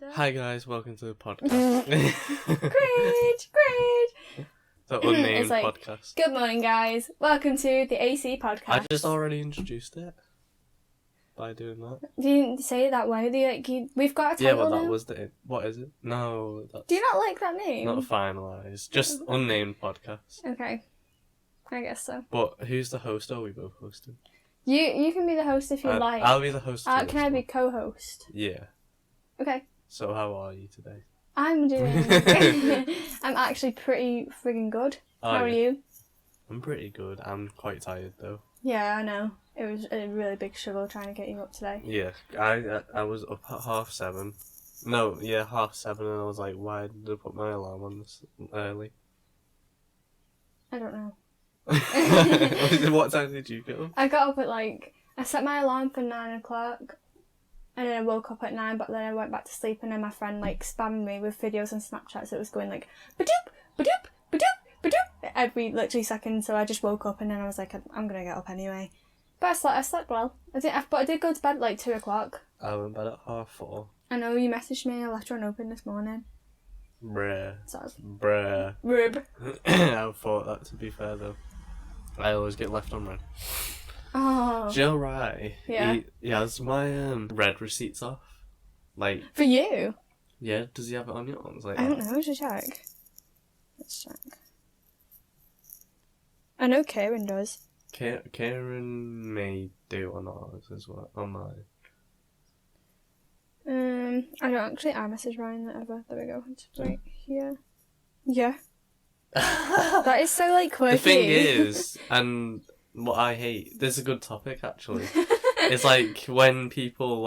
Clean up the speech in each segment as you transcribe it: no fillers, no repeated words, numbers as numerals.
Hi guys, welcome to the podcast. Great. The Unnamed It's like, podcast. Good morning, guys. Welcome to the AC podcast. I just already introduced it by doing that. You didn't say it that way. We've got a title Yeah, but that now. was the... What is it? No, that's Do you not like that name? not finalised. Just Unnamed podcast. Okay. I guess so. But who's the host? Are we both hosting? You can be the host if you like. I'll be the host. Can I be co-host? Yeah. Okay. So how are you today? I'm doing... I'm actually pretty friggin' good. How are you? I'm pretty good. I'm quite tired though. Yeah, I know. It was a really big struggle trying to get you up today. Yeah. I was up at 7:30. No, yeah, 7:30, and I was like, why did I put my alarm on this early? I don't know. What time did you get up? I got up at I set my alarm for 9 o'clock. And then I woke up at 9, but then I went back to sleep, and then my friend spammed me with videos on Snapchat, so it was going ba-doop, ba-doop, ba-doop, ba-doop every literally second. So I just woke up, and then I was like, I'm gonna get up anyway. But I slept well. But I did go to bed at 2 o'clock. I went to bed at 4:30. I know you messaged me. I left her unopened this morning. Bruh. So Bruh. I thought that, to be fair though. I always get left on red. Oh. Joe Rye. Yeah. He has my red receipts off. For you? Yeah, does he have it on yours? I don't know. Should check. Let's check. I know Kieran does. Kieran may do on ours as well. On mine. I don't actually. I messaged Ryan ever. There we go. It's right here. Yeah. That is so quirky. The thing is, and what I hate, this is a good topic actually. It's when people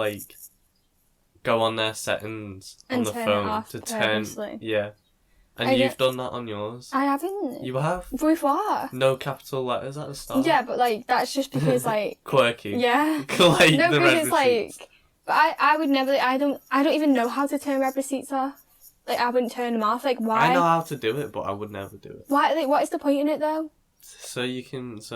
go on their settings and on the turn it phone off to purposely. yeah. And you've done that on yours. I haven't. You have? With what? No capital letters at the start. Yeah, but that's just because quirky. Yeah. No, because red it's receipts. but I would never. I don't even know how to turn red receipts off. I wouldn't turn them off. Why? I know how to do it, but I would never do it. Why? What is the point in it though? So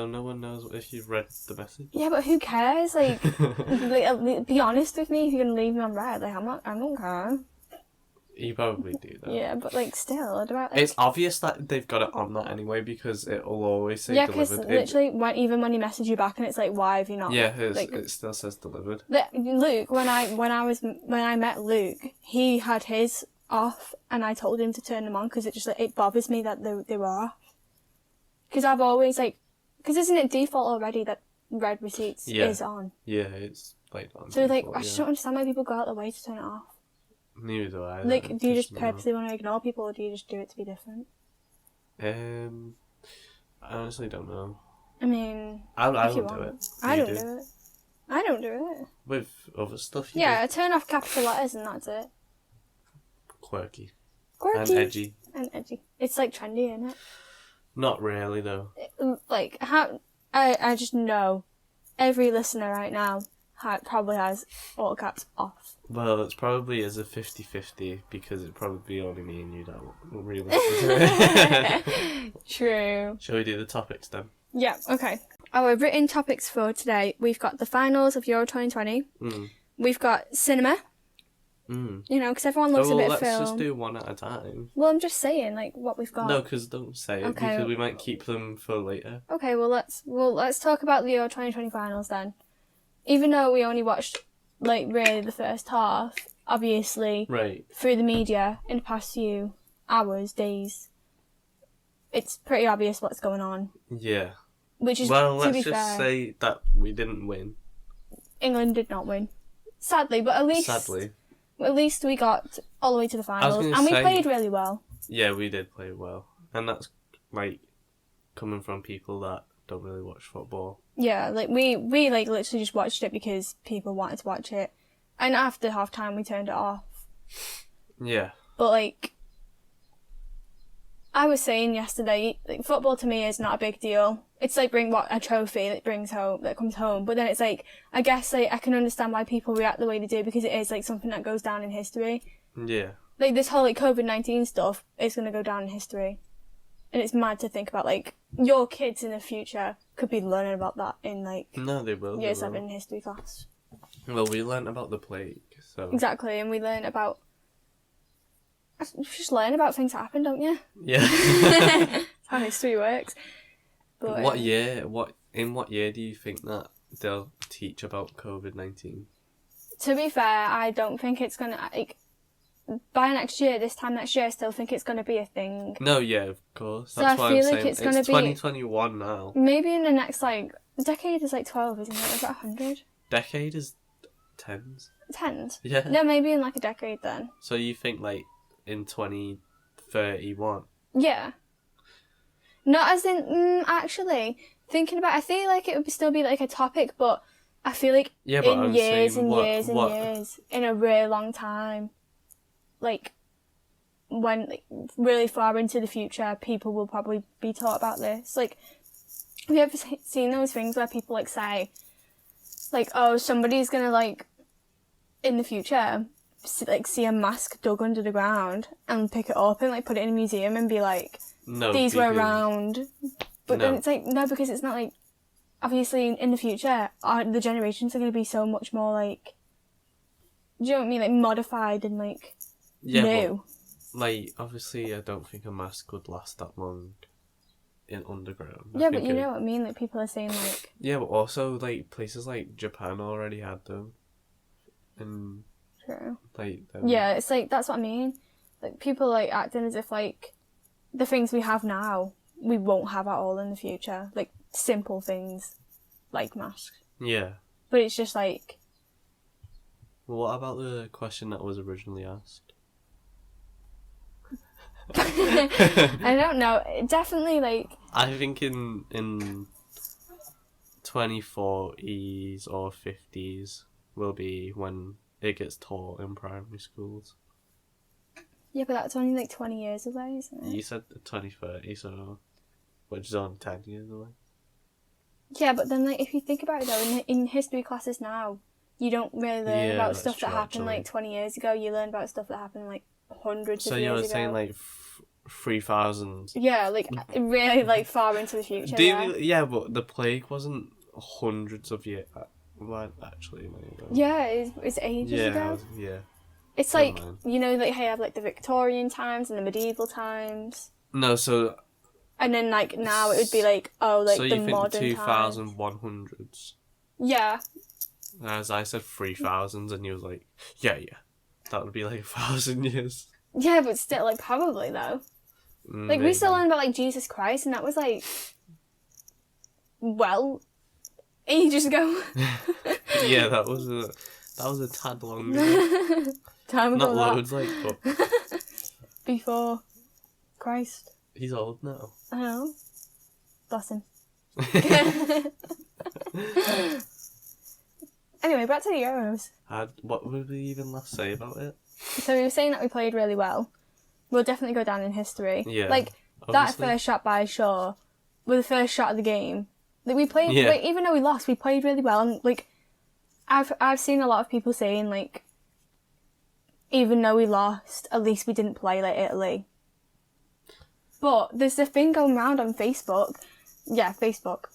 no one knows if you've read the message. Yeah, but who cares? Be honest with me. If you're gonna leave me on red, I don't care. You probably do though. Yeah, but still, it's obvious that they've got it on that anyway because it'll always say delivered. Yeah, because literally, even when you message you back and it's why have you not? Yeah, it still says delivered. Luke, when I met Luke, he had his off, and I told him to turn them on because it just it bothers me that they were off. Because I've always because isn't it default already that red receipts is on? Yeah, it's on. So default, I just don't understand why people go out of their way to turn it off. Neither do I. Do you just purposely want to ignore people, or do you just do it to be different? I honestly don't know. I mean, I don't do it. I don't do it. I don't do it. With other stuff, I turn off capital letters and that's it. Quirky. And edgy. It's trendy, isn't it? Not really, though. How I just know every listener right now probably has all caps off. Well, it's probably is a 50-50 because it'd probably be only me and you that will really listen to it. True. Shall we do the topics then? Yeah, okay. Our written topics for today, we've got the finals of Euro 2020. We've got cinema. Because everyone loves a bit of film. Let's just do one at a time. Well, I'm just saying, what we've got. No, because don't say it, because we might keep them for later. Okay, let's talk about the Euro 2020 finals then. Even though we only watched, really the first half, obviously, through the media in the past few hours, days, it's pretty obvious what's going on. Yeah. Which is, let's just say that we didn't win. England did not win. Sadly, but at least we got all the way to the finals, and we played really well. Yeah, we did play well, and that's coming from people that don't really watch football. Yeah, we literally just watched it because people wanted to watch it, and after half time we turned it off. Yeah. But I was saying yesterday, football to me is not a big deal. It's a trophy that comes home. But then it's I guess I can understand why people react the way they do because it is something that goes down in history. Yeah. This whole COVID-19 stuff is going to go down in history. And it's mad to think about your kids in the future could be learning about that in no, they will. Year 7 history class. Well, we learnt about the plague, so... Exactly, and we learned about You just learn about things that happen, don't you? Yeah. That's how history works. But, in what year do you think that they'll teach about COVID-19? To be fair, I don't think it's gonna, like, by next year, this time next year, I still think it's gonna be a thing. No, yeah, of course. So That's I why feel I'm like saying it's gonna be 2021 now. maybe in the next, like, decade is like 12, isn't it? Is that 100? Decade is tens. Tens? Yeah. No, maybe in like a decade then. So you think like in 2031? Yeah. Not as in, actually, thinking about it, I feel like it would still be like a topic, but I feel like Yeah, but in I'm years saying and years and years, in a really long time, like, when like, really far into the future, people will probably be taught about this. Like, have you ever seen those things where people, like, say, like, oh, somebody's gonna, like, in the future, see a mask dug under the ground and pick it up and, like, put it in a museum and be like, No, these because were around. But then it's like, no, because it's not, like, obviously in the future, the generations are going to be so much more, like, do you know what I mean? Like, modified and, like, new. But, like, obviously I don't think a mask would last that long in underground. Yeah, but you know what I mean? Like, people are saying, like... Yeah, but also, like, places like Japan already had them. And... True. Like... Yeah, it's like, that's what I mean. Like, people, like, acting as if, like, the things we have now, we won't have at all in the future. Like, simple things, like masks. Yeah. But it's just, like... Well, what about the question that was originally asked? I don't know. Definitely, like... I think in 2040s or 50s will be when it gets taught in primary schools. Yeah, but that's only like 20 years away, isn't it? You said 2030, so... Which is only 10 years away. Yeah, but then, like, if you think about it, though, in history classes now, you don't really learn about stuff that happened, like, 20 years ago. You learn about stuff that happened, like, hundreds of years ago. So you're saying, like, 3,000? Yeah, like, really, like, far into the future, yeah, but the plague wasn't hundreds of years... Well, actually, maybe. Yeah, it's ages ago. Yeah. It's like, you know, like, how you have, like, the Victorian times and the medieval times. No, so... And then, like, now it would be, like, oh, like, the modern times. So you think 2100s? Yeah. As I said 3000s, and you was like, yeah. That would be, like, 1,000 years. Yeah, but still, like, probably, though. Like, we still learn about, like, Jesus Christ, and that was, like... Well... ages ago. Yeah, that was a tad longer. Time ago. Not loads, like, but... Before Christ. He's old now. I know. Bless him. Anyway, back to the Euros. What would we even last say about it? So we were saying that we played really well. We'll definitely go down in history. Yeah. Like, obviously. That first shot by Shaw, with the first shot of the game, like, we played, like, even though we lost, we played really well. And, like, I've seen a lot of people saying, like, even though we lost, at least we didn't play like Italy. But there's a thing going around on Facebook. Yeah, Facebook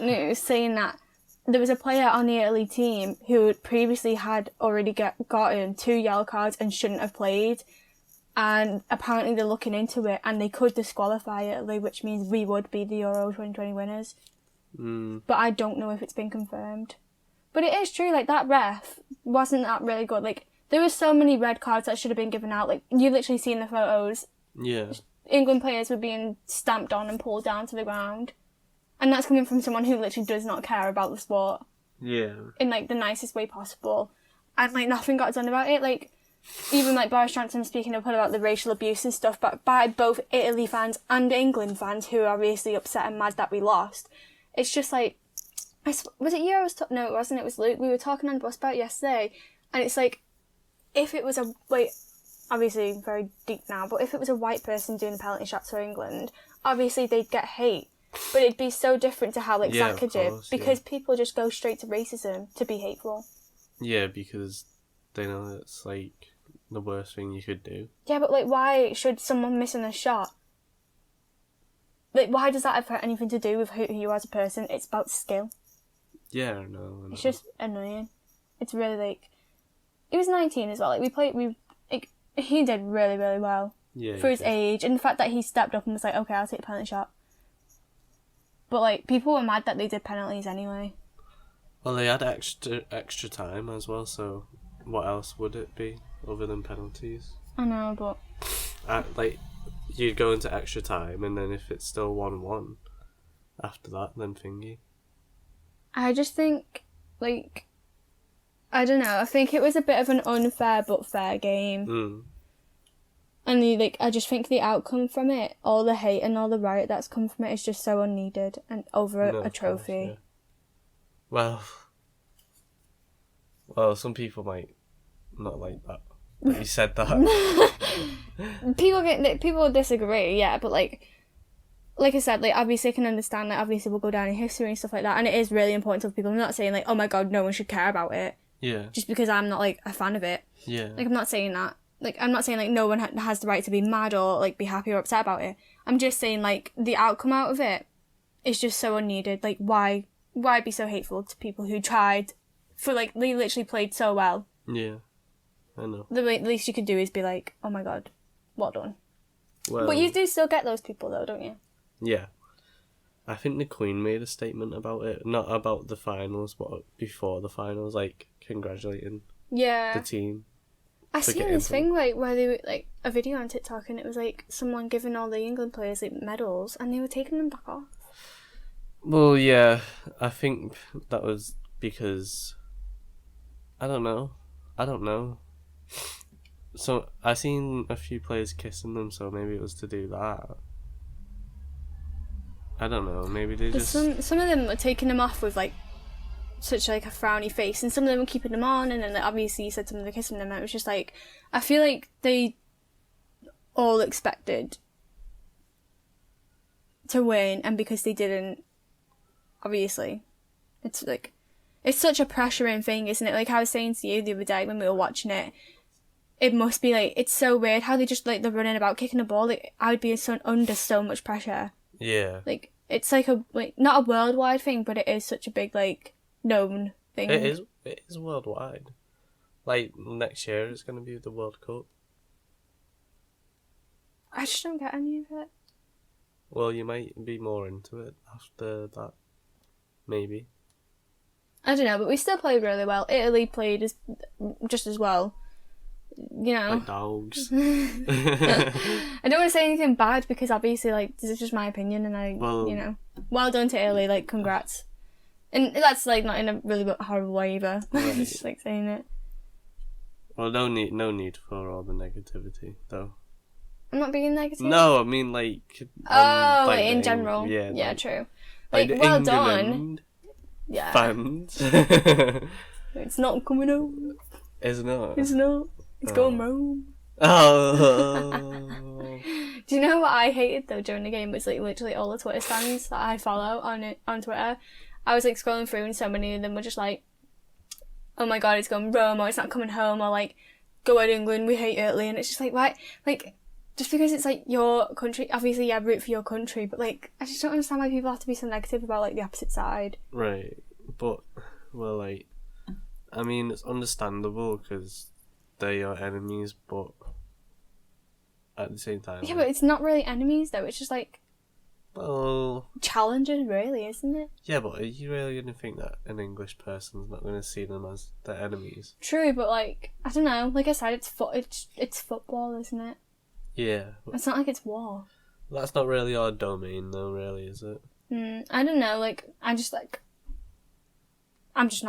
news, saying that there was a player on the Italy team who previously had already gotten 2 yellow cards and shouldn't have played. And apparently they're looking into it and they could disqualify Italy, which means we would be the Euro 2020 winners. But I don't know if it's been confirmed. But it is true, like, that ref wasn't that really good. Like, there were so many red cards that should have been given out. Like, you literally see in the photos. Yeah. England players were being stamped on and pulled down to the ground. And that's coming from someone who literally does not care about the sport. Yeah. In, like, the nicest way possible. And, like, nothing got done about it. Like, even, like, Boris Johnson speaking up about the racial abuse and stuff, but by both Italy fans and England fans, who are obviously upset and mad that we lost. It's just, like... Was it you I was No, it wasn't. It was Luke. We were talking on the bus about it yesterday. And it's, like, if it was a... Like, obviously very deep now, but if it was a white person doing the penalty shots for England, obviously they'd get hate. But it'd be so different to how, like, Saka did, because people just go straight to racism to be hateful. Yeah, because they know it's, like, the worst thing you could do. Yeah, but, like, why should someone missing a shot? Like, why does that have anything to do with who you are as a person? It's about skill. Yeah, I know. It's just annoying. It's really, like... He was 19 as well. Like, he did really, really well. Yeah. For his age, and the fact that he stepped up and was like, okay, I'll take the penalty shot. But, like, people were mad that they did penalties anyway. Well, they had extra time as well, so what else would it be other than penalties? I know, but... Like, you'd go into extra time, and then if it's still 1-1 after that, then thingy. I just think, like... I don't know, I think it was a bit of an unfair but fair game. Mm. And, I just think the outcome from it, all the hate and all the riot that's come from it is just so unneeded and over a trophy. Course, yeah. Well, some people might not like that. But you said that. People disagree, yeah, but like I said, like obviously I can understand that obviously we'll go down in history and stuff like that, and it is really important to people. I'm not saying like, oh my god, no one should care about it. Yeah. Just because I'm not like a fan of it. Yeah. Like I'm not saying that. Like I'm not saying like no one has the right to be mad or like be happy or upset about it. I'm just saying like the outcome out of it is just so unneeded. Like why be so hateful to people who tried for like they literally played so well. Yeah. I know. The least you could do is be like, oh my god, well done. Well, But you do still get those people though, don't you? Yeah. I think the Queen made a statement about it. Not about the finals, but before the finals, like, congratulating the team. I seen this thing, like, where they were, like, a video on TikTok, and it was, like, someone giving all the England players, like, medals, and they were taking them back off. Well, yeah. I think that was because... I don't know. So, I seen a few players kissing them, so maybe it was to do that. I don't know, maybe they just... Some of them were taking them off with, like, such, like, a frowny face, and some of them were keeping them on, and then, like, obviously you said some of them were kissing them, and it was just, like, I feel like they all expected to win, and because they didn't, obviously, it's, like, it's such a pressuring thing, isn't it? Like, I was saying to you the other day when we were watching it, it must be, like, it's so weird how they just, like, they're running about kicking a ball, like, I would be under so much pressure. Yeah. Like, it's like not a worldwide thing, but it is such a big, like, known thing. It is worldwide. Like, next year it's going to be the World Cup. I just don't get any of it. Well, you might be more into it after that. Maybe. I don't know, but we still played really well. Italy played just as well. You know. Like dogs. I don't want to say anything bad because obviously, like, this is just my opinion, and well done to Italy, like, congrats. And that's, like, not in a really horrible way either. Right. Just, like, saying it. Well, no need for all the negativity, though. I'm not being negative? No, I mean, like... like, in general. Yeah, yeah, like, true. Like, well done. Yeah. Fans. It's not coming out. It's not? It's not. It's going Rome. Oh. Do you know what I hated though during the game was like literally all the Twitter stands that I follow on Twitter. I was like scrolling through and so many of them were just like, oh my god, it's going Rome, or it's not coming home, or like, go at England, we hate Italy, and it's just like, why? Like, just because it's like your country, obviously yeah, root for your country, but like, I just don't understand why people have to be so negative about like the opposite side. Right, but, well, like, I mean, it's understandable because they're your enemies, but at the same time... Yeah, but it's not really enemies, though. It's just, like... Well... Challenges, really, isn't it? Yeah, but are you really going to think that an English person's not going to see them as their enemies? True, but, like, I don't know. Like I said, it's football, isn't it? Yeah. It's not like it's war. That's not really our domain, though, really, is it? I don't know. Like, I'm just not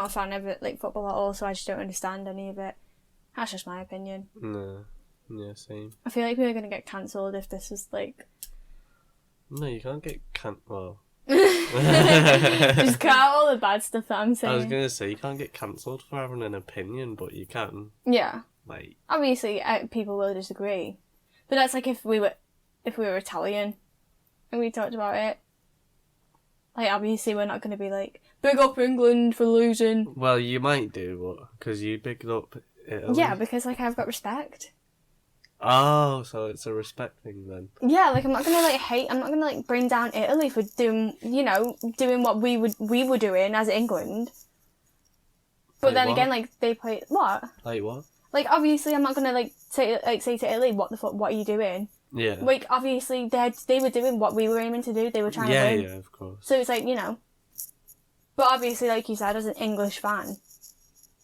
a fan of it, like, football at all, so I just don't understand any of it. That's just my opinion. No. Yeah, same. I feel like we were going to get cancelled if this was, like... No, you can't get well... Just cut out all the bad stuff that I'm saying. I was going to say, you can't get cancelled for having an opinion, but you can. Yeah. Like... Obviously, people will disagree. But that's like if we were Italian and we talked about it. Like, obviously, we're not going to be like, big up England for losing. Well, you might do, because you bigged up Italy. Yeah, because, like, I've got respect. Oh, so it's a respect thing then. Yeah, like, I'm not gonna, like, hate, I'm not gonna, like, bring down Italy for doing what we were doing as England. But Like then what? again, like, they play, what? Like what? Like, obviously, I'm not gonna, like, say to Italy, what the fuck, what are you doing? Yeah. Like, obviously, they were doing what we were aiming to do. They were trying to win. Yeah, of course. So it's like, you know. But obviously, like you said, as an English fan,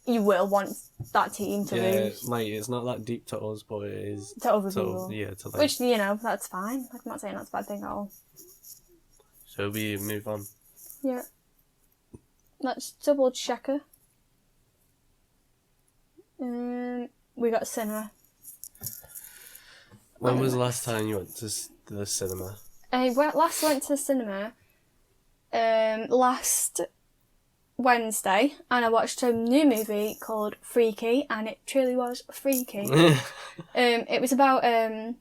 you will want that team to lose. Yeah, like, it's not that deep to us, but it is... To other people. Yeah, to like... Which, you know, that's fine. Like, I'm not saying that's a bad thing at all. So we move on. Yeah. Let's double check her. We got cinema. When was the last time you went to the cinema? I last went to the cinema last Wednesday, and I watched a new movie called Freaky, and it truly was freaky. It was about a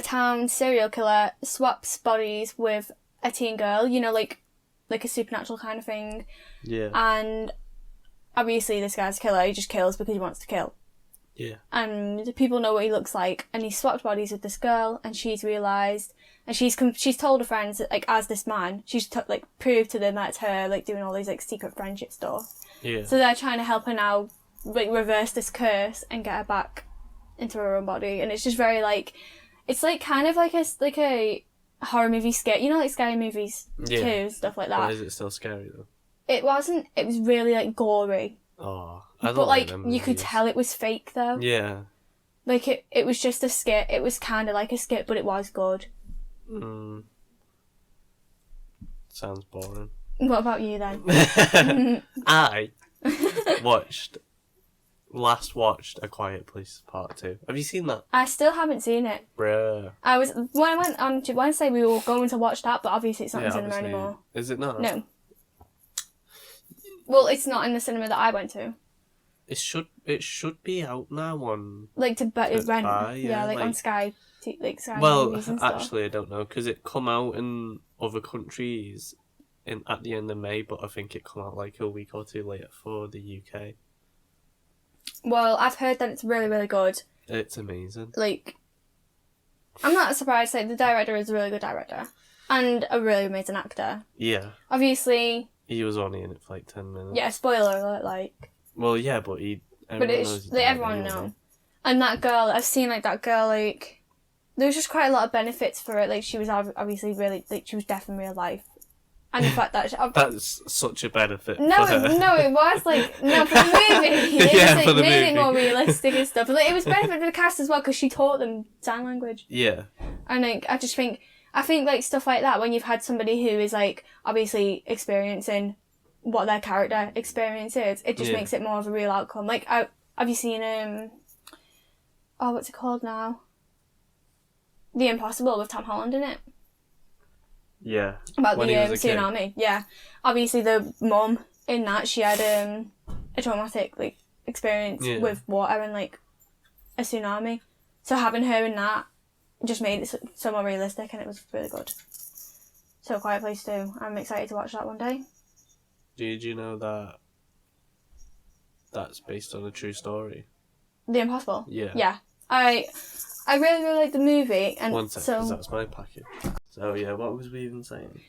town serial killer swaps bodies with a teen girl, you know, like a supernatural kind of thing. Yeah. And obviously this guy's a killer, he just kills because he wants to kill. Yeah. And people know what he looks like, and he swapped bodies with this girl, and she's realised, and she's told her friends that, like, as this man, she's proved to them that it's her, like, doing all these, like, secret friendship stuff. Yeah. So they're trying to help her now, like, reverse this curse and get her back into her own body, and it's just very, like, it's, like, kind of like a horror movie skit, you know, like scary movies too, stuff like that. But is it still scary though? It wasn't. It was really, like, gory. Oh, I don't but, like, them you movies. could tell it was fake, though. Yeah. Like, it was just a skit. It was kind of like a skit, but it was good. Sounds boring. What about you, then? I watched A Quiet Place Part 2. Have you seen that? I still haven't seen it. Bruh. When I went on to Wednesday, we were going to watch that, but obviously it's not in cinema obviously. anymore. Is it not? No. Well, it's not in the cinema that I went to. It should be out now on... Like, to rent. buy, yeah, like on Sky. Sky well, movies and stuff. actually, I don't know, because it come out in other countries at the end of May, but I think it come out like a week or two later for the UK. Well, I've heard that it's really, really good. It's amazing. Like, I'm not surprised. Like, the director is a really good director. And a really amazing actor. Yeah. Obviously... He was only in it for like 10 minutes. Yeah, spoiler alert, like... Well, yeah, but everyone knows. And that girl, I've seen, like, that girl, like... There was just quite a lot of benefits for it. Like, she was obviously really... Like, she was deaf in real life. And the fact that... That's such a benefit No, it was, like... No, for the movie. It was, made it more realistic and stuff. But, like, it was benefit for the cast as well, because she taught them sign language. Yeah. And, like, I think, like, stuff like that, when you've had somebody who is, like, obviously experiencing what their character experience is, it just makes it more of a real outcome. Like, have you seen, what's it called now? The Impossible with Tom Holland in it. Yeah. About the tsunami. Yeah. Obviously, the mum in that, she had a traumatic, like, experience with water and, like, a tsunami. So having her in that just made it so more realistic, and it was really good. So Quiet Place 2. I'm excited to watch that one day. Did you know that that's based on a true story? The Impossible? Yeah. Yeah. I really, really like the movie, and one second, because that's my packet. So yeah, what was we even saying?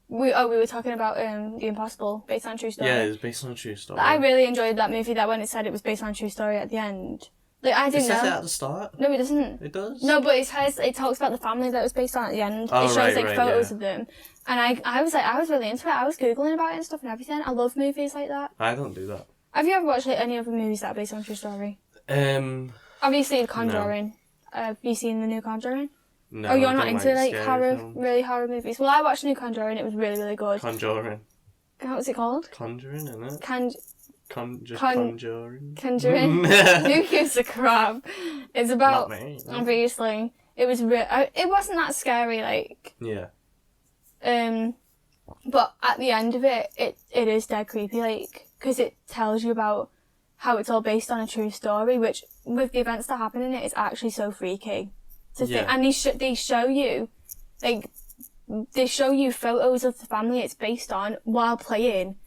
We were talking about The Impossible, based on a true story. Yeah, it was based on a true story. I really enjoyed that movie. That when it said it was based on a true story at the end, like I didn't know. It says it at the start. No, it doesn't. It does. No, but it talks about the family that it was based on at the end. Oh, it shows photos yeah. of them, and I was really into it. I was googling about it and stuff and everything. I love movies like that. I don't do that. Have you ever watched any other movies that are based on a true story? Obviously, The Conjuring. No. Have you seen the new Conjuring? No. Oh, you're not into like films. really horror movies. Well, I watched the new Conjuring. It was really, really good. Conjuring. What's it called? Conjuring, isn't it? Conjuring. Conjuring. Who gives a crap? It's about Not me, no. obviously it was it wasn't that scary, like yeah. But at the end of it is dead creepy, like, because it tells you about how it's all based on a true story, which with the events that happen in it is actually so freaky to think. And they show you, like, they show you photos of the family it's based on while playing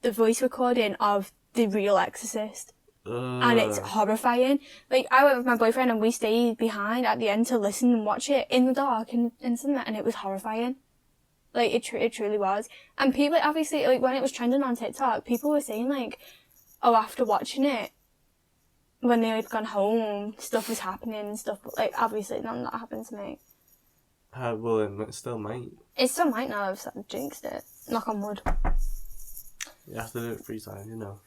the voice recording of the real Exorcist. And it's horrifying. Like, I went with my boyfriend and we stayed behind at the end to listen and watch it in the dark in cinema, and it was horrifying. Like, it truly was. And people, obviously, like, when it was trending on TikTok, people were saying, like, oh, after watching it, when they had gone home, stuff was happening and stuff, but, like, obviously none of that happened to me. Well, then it still might. It still might now, I've sort of jinxed it. Knock on wood. You have to do it 3 times, you know.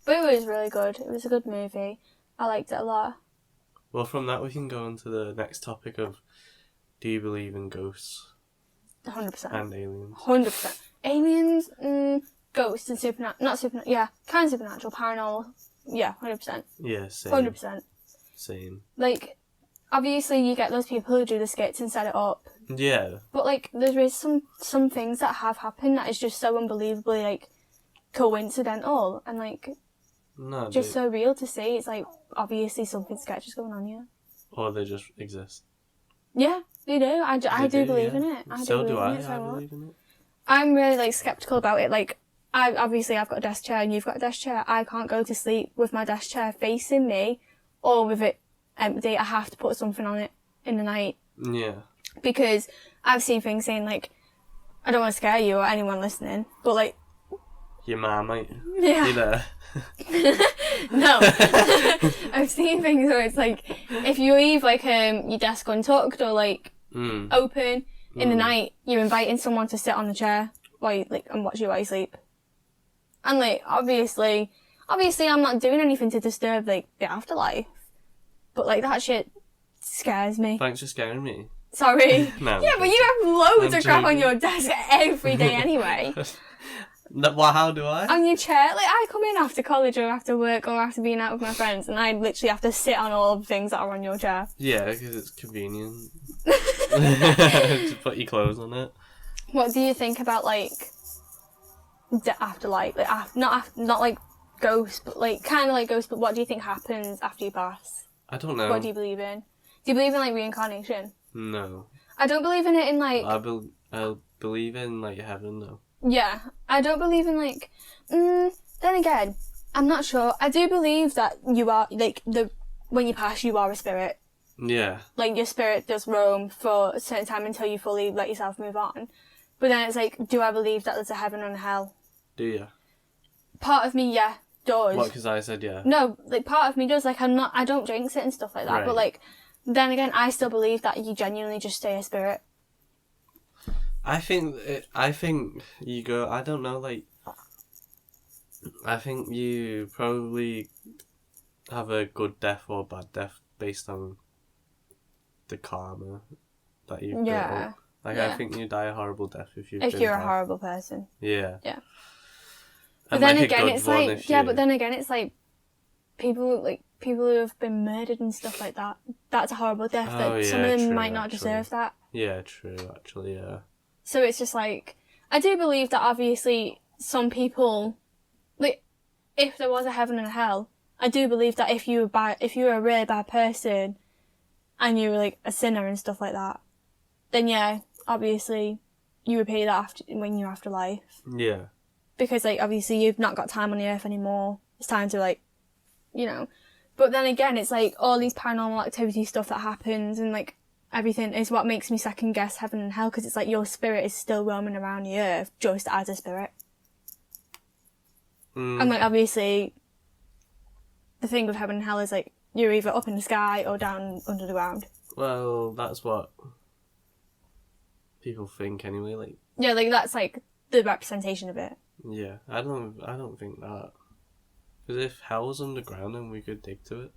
But it was really good. It was a good movie. I liked it a lot. Well, from that we can go on to the next topic of, do you believe in ghosts? 100%. And aliens? 100%. Aliens, ghosts and supernatural, yeah, kind of supernatural, paranormal, yeah, 100%. Yeah, same. 100%. Same. Like, obviously you get those people who do the skits and set it up. Yeah. But, like, there is some things that have happened that is just so unbelievably, like, coincidental and, like, just so real to see. It's, like, obviously something sketchy is going on here. Or they just exist. Yeah, they do. I do believe in it. I believe in it. I'm really, like, sceptical about it. Like, I've got a desk chair and you've got a desk chair. I can't go to sleep with my desk chair facing me or with it empty. I have to put something on it in the night. Yeah. Because I've seen things saying, like, I don't want to scare you or anyone listening, but, like... Your ma, mate. Yeah. You there? No. I've seen things where it's, like, if you leave, like, your desk untucked or, like, open in the night, you're inviting someone to sit on the chair while you, like, and watch you while you sleep. And, like, obviously I'm not doing anything to disturb, like, the afterlife. But, like, that shit scares me. Thanks for scaring me. Sorry. No, yeah, but you have loads of crap on your desk every day anyway. Well, how do I? On your chair. Like, I come in after college or after work or after being out with my friends and I literally have to sit on all the things that are on your chair. Yeah, because it's convenient. To put your clothes on it. What do you think about, like, the afterlife? Like, not like ghosts, but, like, kind of like ghosts, but what do you think happens after you pass? I don't know. What do you believe in? Do you believe in, like, reincarnation? No. I don't believe in it in, like... I believe in, like, heaven, though. Yeah. I don't believe in, like... then again, I'm not sure. I do believe that you are, like, when you pass, you are a spirit. Yeah. Like, your spirit does roam for a certain time until you fully let yourself move on. But then it's like, do I believe that there's a heaven and a hell? Do you? Part of me, yeah, does. What, because I said yeah? No, like, part of me does. Like, I don't jinx it and stuff like that. Right. But, like, then again, I still believe that you genuinely just stay a spirit. I think you go, I don't know, like, I think you probably have a good death or bad death based on the karma that you've built up. Like, yeah. I think you die a horrible death if you're a horrible person. Yeah. Yeah. And but then like again, it's like, yeah, but then again, it's like, people who have been murdered and stuff like that, that's a horrible death. Some of them might not deserve that. Yeah, true, actually, yeah. So it's just like, I do believe that obviously some people, like, if there was a heaven and a hell, I do believe that if you were a really bad person and you were, like, a sinner and stuff like that, then yeah, obviously you repay that when you're afterlife. Yeah. Because, like, obviously you've not got time on the earth anymore. It's time to, like, you know. But then again, it's like all these paranormal activity stuff that happens and, like, everything is what makes me second guess heaven and hell, because it's like your spirit is still roaming around the earth just as a spirit. And, like, obviously the thing with heaven and hell is, like, you're either up in the sky or down under the ground. Well, that's what people think anyway, like. Yeah, like, that's, like, the representation of it. Yeah, I don't think that. Because if hell was underground, then we could dig to it.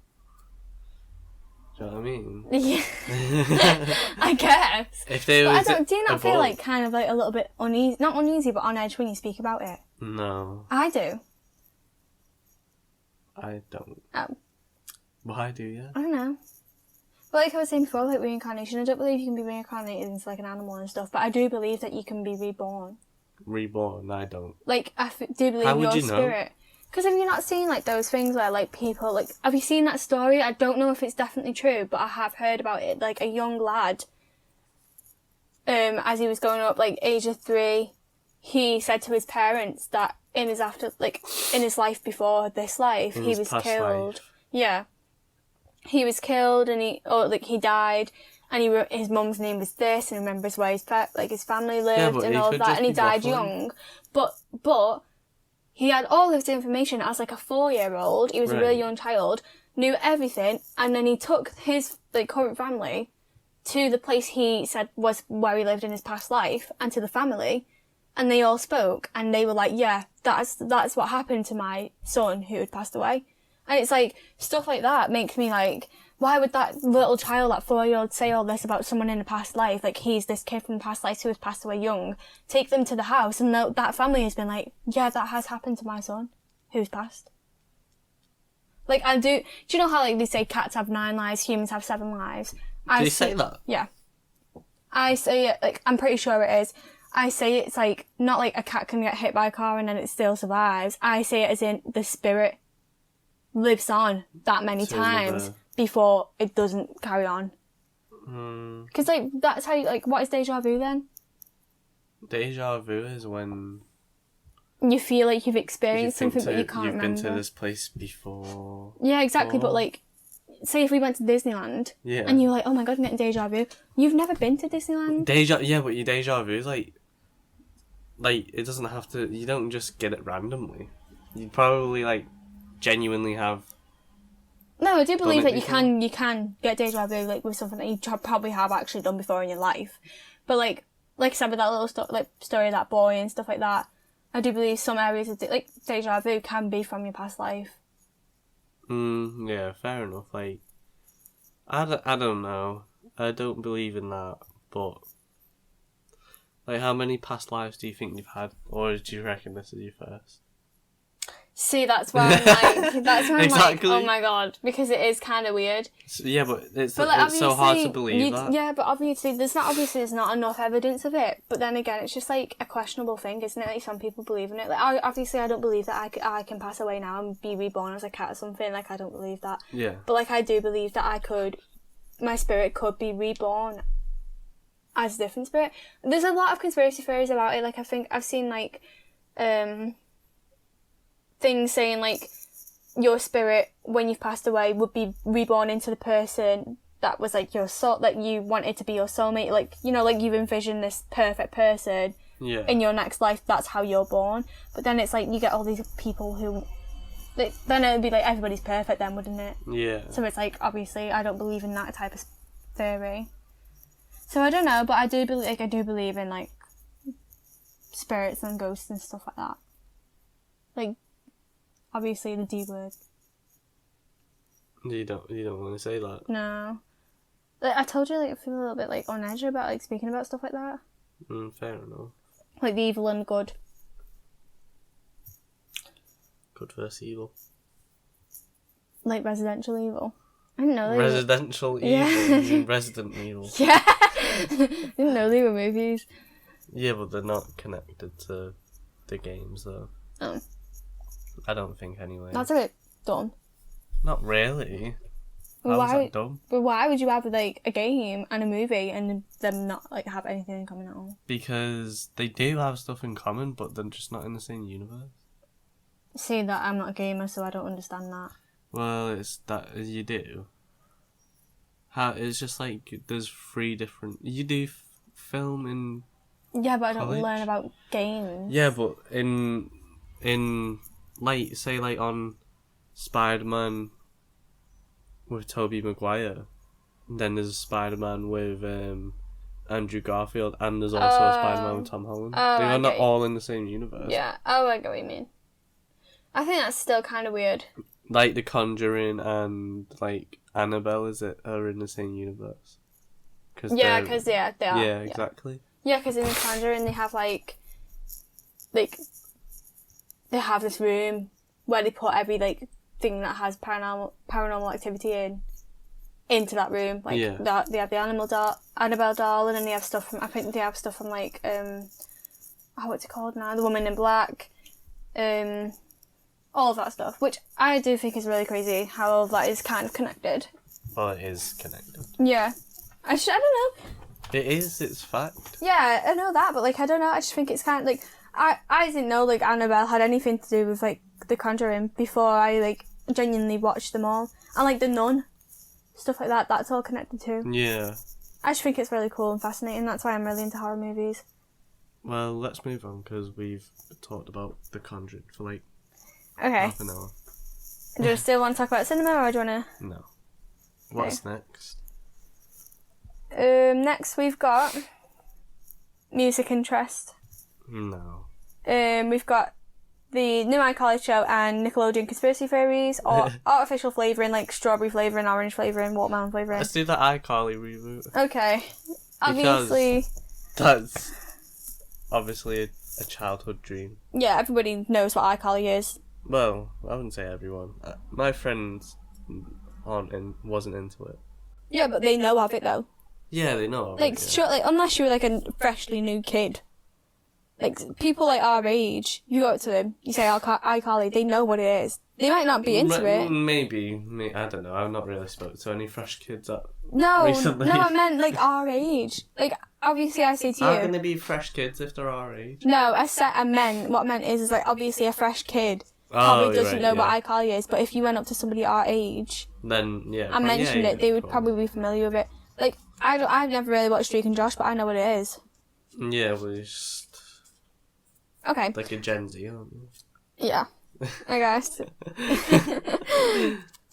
Do you know what I mean? Yeah. I guess. If they was do you not feel, like, kind of, like, a little bit uneasy, not uneasy, but on edge when you speak about it? No. I do. I don't. Oh. Why do you? I don't know. But like I was saying before, like, reincarnation, I don't believe you can be reincarnated into, like, an animal and stuff, but I do believe that you can be reborn. Reborn? I don't. Like, I do believe in your spirit. Because have you not seen, like, those things where, like, people, like, have you seen that story? I don't know if it's definitely true, but I have heard about it. Like, a young lad, as he was growing up, like, age of 3, he said to his parents that in his life before this life, he was killed. Life. Yeah. He was killed and he died, and his mum's name was this, and remembers where his family lived and all of that, and he died young. But he had all this information as like a 4-year-old. He was a really Right. young child, knew everything, and then he took his like current family to the place he said was where he lived in his past life, and to the family, and they all spoke, and they were like, yeah, that's what happened to my son who had passed away. And it's like, stuff like that makes me like, why would that little child, that 4-year-old, say all this about someone in a past life? Like, he's this kid from the past life who has passed away young. Take them to the house, and that family has been like, yeah, that has happened to my son who's passed. Like, do you know how, like, they say cats have 9 lives, humans have 7 lives? Do you say that? Yeah. I say it, like, I'm pretty sure it is. I say it's like, not like a cat can get hit by a car and then it still survives. I say it as in the spirit lives on that many times before it doesn't carry on. Because, like, that's how you, like, what is deja vu then? Deja vu is when you feel like you've experienced something but you can't remember. You've been to this place before. Yeah, exactly, but, like, say if we went to Disneyland and you were like, oh my god, I'm getting deja vu. You've never been to Disneyland? Yeah, but your deja vu is like, it doesn't have to, you don't just get it randomly. You'd probably, like, genuinely have. No, I do believe that you can get deja vu, like, with something that you probably have actually done before in your life. But, like I said, with that little story of that boy and stuff like that, I do believe some areas of, like, deja vu can be from your past life. Yeah, fair enough. Like, I don't know. I don't believe in that, but, like, how many past lives do you think you've had? Or do you reckon this is your first? See, that's where I'm like, Exactly. oh my god, because it is kind of weird. Yeah, but it's like, so hard to believe that. Yeah, but obviously there's not enough evidence of it. But then again, it's just like a questionable thing, isn't it? Like, some people believe in it. Like, obviously I don't believe that I can pass away now and be reborn as a cat or something. Like, I don't believe that. Yeah. But, like, I do believe that my spirit could be reborn as a different spirit. There's a lot of conspiracy theories about it. Like, I think I've seen, like, things saying, like, your spirit, when you've passed away, would be reborn into the person that was, like, your soul, that you wanted to be your soulmate. Like, you know, like, you've envisioned this perfect person in your next life. That's how you're born. But then it's like, you get all these people who, then it would be like, everybody's perfect then, wouldn't it? Yeah. So it's like, obviously, I don't believe in that type of theory. So I don't know, but I do believe in, like, spirits and ghosts and stuff like that. Like, obviously the D word. You don't want to say that? No. Like, I told you, like, I feel a little bit, like, on edge about, like, speaking about stuff like that. Fair enough. Like, the evil and good. Good versus evil. Like, residential evil. I didn't know they Residential evil? Yeah. You mean Resident Evil? Yeah! I didn't know they were movies. Yeah, but they're not connected to the games, though. Oh. I don't think, anyway. That's a bit dumb. Not really. How is that dumb? But why would you have, like, a game and a movie and them not, like, have anything in common at all? Because they do have stuff in common, but they're just not in the same universe. See, that I'm not a gamer, so I don't understand that. Well, it's that you do. It's just like there's 3 different. You do film in. Yeah, but I don't college? learn about games. Yeah, but in like, say, like, on Spider-Man with Tobey Maguire, then there's a Spider-Man with Andrew Garfield, and there's also a Spider-Man with Tom Holland. They are not all in the same universe. Yeah, I get what you mean. I think that's still kind of weird. Like The Conjuring and, like, Annabelle, are in the same universe. Yeah, because they are. Yeah, exactly. Yeah, because in The Conjuring they have, like, they have this room where they put every, like, thing that has paranormal activity into that room. Like, they have the Annabelle doll, and then they have stuff from, I think they have stuff from, like, what's it called now? The Woman in Black. All of that stuff, which I do think is really crazy how all of that is kind of connected. Well, it is connected. Yeah. I don't know. It is, it's fact. Yeah, I know that, but, like, I don't know, I just think it's kind of, like, I didn't know, like, Annabelle had anything to do with, like, The Conjuring before I, like, genuinely watched them all. And, like, The Nun, stuff like that, that's all connected too. Yeah. I just think it's really cool and fascinating, that's why I'm really into horror movies. Well, let's move on because we've talked about The Conjuring for like Okay. half an hour. Do you still want to talk about cinema, or do you want to... No. What's next? Next we've got music interest. No. We've got the new iCarly show and Nickelodeon conspiracy theories, or artificial flavouring like strawberry flavouring, orange flavouring, watermelon flavouring. Let's do the iCarly reboot. Okay. Obviously. That's obviously a childhood dream. Yeah, everybody knows what iCarly is. Well, I wouldn't say everyone. My friends wasn't into it. Yeah, but they know of it though. Yeah, they know of Like, it. Yeah. sure, like unless you're like a freshly new kid. Like, people like our age, you go up to them, you say iCarly, they know what it is. They might not be into it. Maybe, I don't know. I've not really spoken to any fresh kids No, recently. I meant like our age. Like, obviously I say to you... How can they be fresh kids if they're our age? No, what I meant is like, obviously a fresh kid probably doesn't know what iCarly is, but if you went up to somebody our age... Then, yeah. And mentioned it, they would probably be familiar with it. Like, I've never really watched Drake and Josh, but I know what it is. Yeah, well, it's just... Okay. Like a Gen Z, aren't you? Yeah, I guess.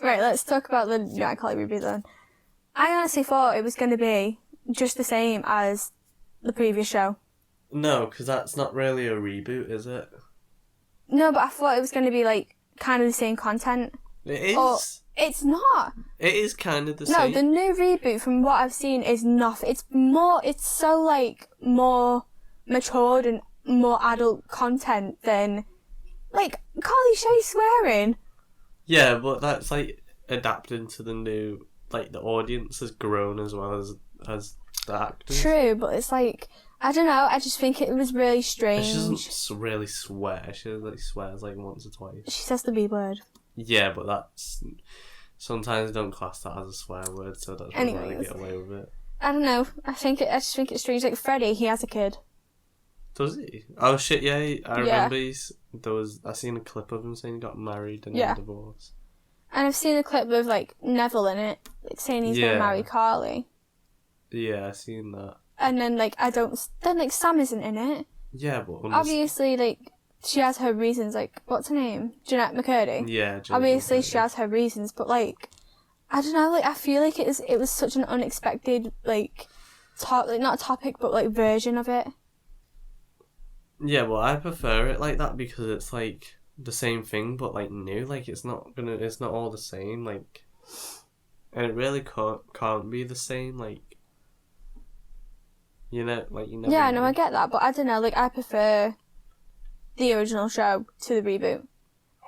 Right, let's talk about the new iCarly reboot then. I honestly thought it was going to be just the same as the previous show. No, because that's not really a reboot, is it? No, but I thought it was going to be, like, kind of the same content. It is. Or, it's not. It is kind of the No, same. the new reboot, from what I've seen, is not. It's so, like, more matured and more adult content than, like, Carly Shay swearing. Yeah, but that's, like, adapting to the new... Like, the audience has grown as well as the actors. True, but it's like... I don't know, I just think it was really strange. She doesn't really swear. She, like, swears, like, once or twice. She says the B word. Yeah, but that's... Sometimes they don't class that as a swear word, so that's why they get away with it. I don't know. I just think it's strange. Like, Freddie, he has a kid. Does he? Oh shit! Yeah, I remember. I seen a clip of him saying he got married and then divorced. And I've seen a clip with like Neville in it, like saying he's gonna marry Carly. Yeah, I seen that. And then like then Sam isn't in it. Yeah, but obviously like she has her reasons. Like, what's her name? Jeanette McCurdy. Yeah. Jeanette obviously McCurdy. She has her reasons, but like I don't know. Like, I feel like it was such an unexpected like not topic, but like version of it. Yeah, well, I prefer it like that because it's like the same thing but like new. Like it's not all the same. Like, and it really can't be the same. Like, you know, like you never. Yeah, no, I get that, but I don't know. Like, I prefer the original show to the reboot.